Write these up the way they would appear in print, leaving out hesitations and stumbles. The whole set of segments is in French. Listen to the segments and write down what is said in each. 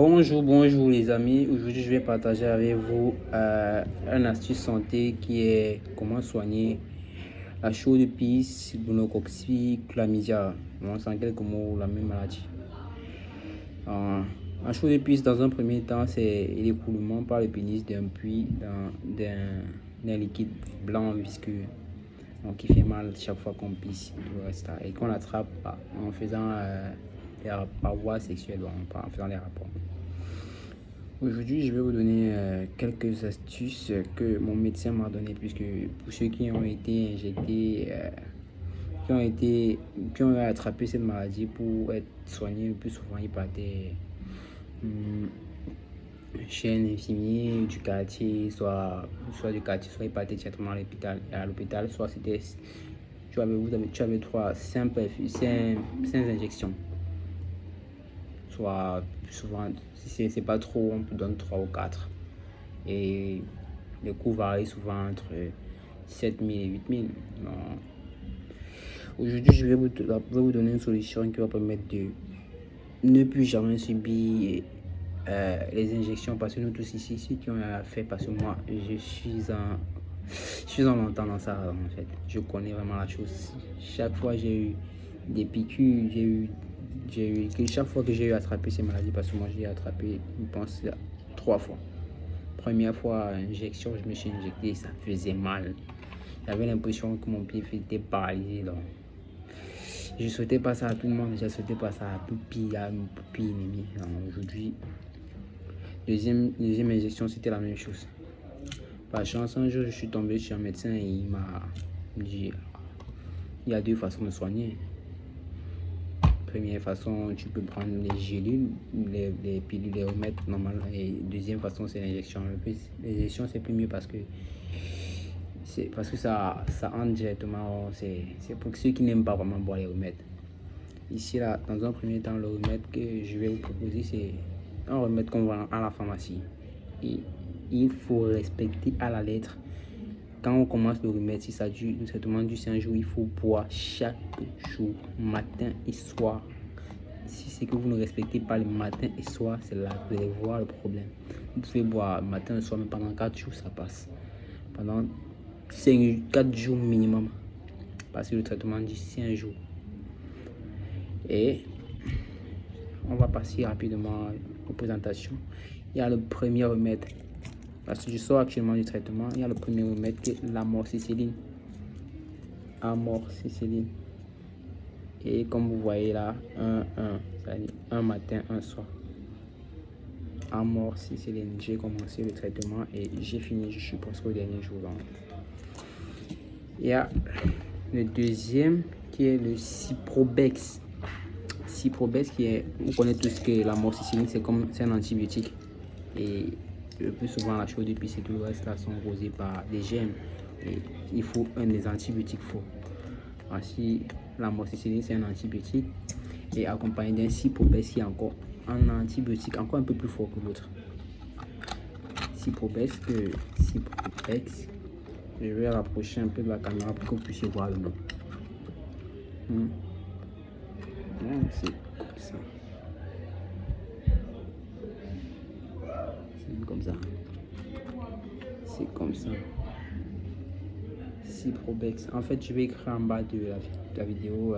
Bonjour les amis. Aujourd'hui, je vais partager avec vous une astuce santé qui est comment soigner la chaux de pisse, gonococcie, chlamydia. Bon, c'est en quelques mots la même maladie. La chaux de pisse, dans un premier temps, c'est l'écoulement par le pénis d'un puits d'un liquide blanc visqueux. Donc, qui fait mal chaque fois qu'on pisse et qu'on l'attrape en faisant par voie sexuelle, en faisant les rapports. Aujourd'hui, je vais vous donner quelques astuces que mon médecin m'a donné, puisque pour ceux qui ont été injectés, qui ont attrapé cette maladie pour être soignés le plus souvent, ils partaient chez un infirmier du quartier, soit du quartier, soit ils partaient directement à l'hôpital. Et à l'hôpital, soit c'était, tu avais 5 injections. Soit souvent, si c'est pas trop, on peut donner 3 ou 4. Et les coûts varient souvent entre 7 000 et 8 000. Aujourd'hui, je vais vous donner une solution qui va permettre de ne plus jamais subir les injections, parce que nous tous ici, ceux qui ont fait, parce que moi, je suis en longtemps dans ça en fait. Je connais vraiment la chose. Chaque fois j'ai eu des piqûres, chaque fois que j'ai eu attrapé ces maladies, parce que moi j'ai attrapé, je pense, 3 fois. Première fois, injection, je me suis injecté, ça faisait mal. J'avais l'impression que mon pied était paralysé. Donc, je ne souhaitais pas ça à tout le monde, je ne souhaitais pas ça à tout pire, à mon pire ennemi. Aujourd'hui, deuxième injection, c'était la même chose. Par chance, un jour, je suis tombé chez un médecin et il m'a dit il y a 2 façons de soigner. Première façon, tu peux prendre les gélules, les pilules, les remettre normalement. Et deuxième façon, c'est l'injection. L'injection, c'est plus mieux parce que ça entre directement. C'est pour ceux qui n'aiment pas vraiment boire les remèdes. Ici, là, dans un premier temps, le remède que je vais vous proposer, c'est un remède qu'on vend à la pharmacie. Et il faut respecter à la lettre. Quand on commence le remède, si ça dure, un traitement dure 5 jours, il faut boire chaque jour, matin et soir. Si c'est que vous ne respectez pas le matin et soir, c'est là que vous allez voir le problème. Vous pouvez boire matin et soir, mais pendant 4 jours, ça passe. Pendant 4 jours minimum. Parce que le traitement dit 5 jours. Et on va passer rapidement aux présentations. Il y a le premier remède. Parce que je sors actuellement du traitement, il y a le premier remède qui est l'amoxicilline. Amoxicilline. Et comme vous voyez là, c'est-à-dire un matin, un soir. Amoxicilline. J'ai commencé le traitement et j'ai fini, je suis presque au dernier jour. Il y a le deuxième qui est le Ciprobex. Ciprobex qui est, vous connaissez tous que l'amoxicilline, c'est un antibiotique. Et le plus souvent, la chaux de pisse et tout le reste là sont causés par des germes. Et il faut un des antibiotiques forts. Ainsi, l'amoxicilline, c'est un antibiotique. Et accompagné d'un Ciprobex qui est encore un antibiotique encore un peu plus fort que l'autre. Ciprobex, je vais rapprocher un peu de la caméra pour que vous puissiez voir le nom. C'est comme ça. C'est comme ça. C'est comme ça. Ciprobex. En fait, je vais écrire en bas de la vidéo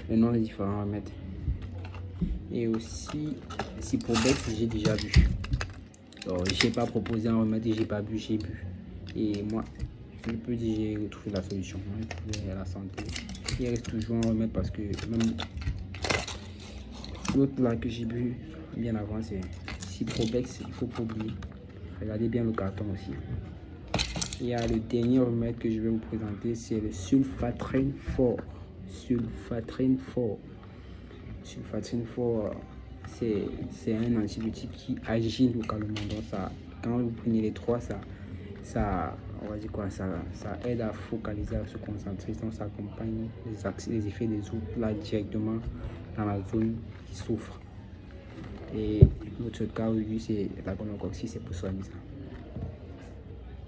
le nom des différents remèdes. Et aussi, Ciprobex, j'ai déjà vu. Je n'ai pas proposé un remède et j'ai pas bu, j'ai bu. Et moi, je peux dire j'ai retrouvé la solution pour la santé. Il reste toujours un remède parce que même l'autre là que j'ai bu bien avant, c'est Ciprobex, il faut pas oublier. Regardez bien le carton aussi. Il y a le dernier remède que je vais vous présenter, c'est le sulfatrin fort. Sulfatrin fort, c'est un antibiotique qui agit localement. Donc ça, quand vous prenez les 3, on va dire quoi, ça aide à focaliser, à se concentrer. Donc ça accompagne les effets des autres là directement dans la zone qui souffre. Et notre cas aujourd'hui, c'est la gonococcie, c'est pour soigner ça.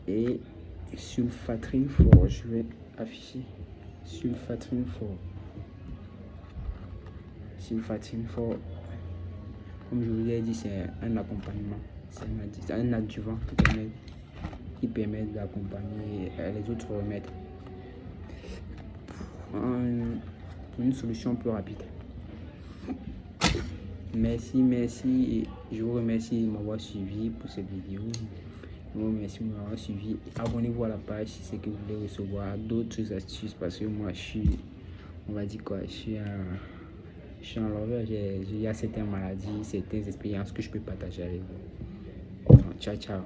Et sulfatrin fort, je vais afficher sulfatrin fort. Comme je vous l'ai dit, c'est un accompagnement, c'est un adjuvant qui permet d'accompagner les autres remèdes pour une solution plus rapide. Merci et je vous remercie de m'avoir suivi pour cette vidéo. Je vous remercie de m'avoir suivi. Abonnez-vous à la page si c'est que vous voulez recevoir d'autres astuces, parce que moi je suis, on va dire quoi, je suis en l'envers, il y a certaines maladies, certaines expériences que je peux partager avec vous. Ciao, ciao.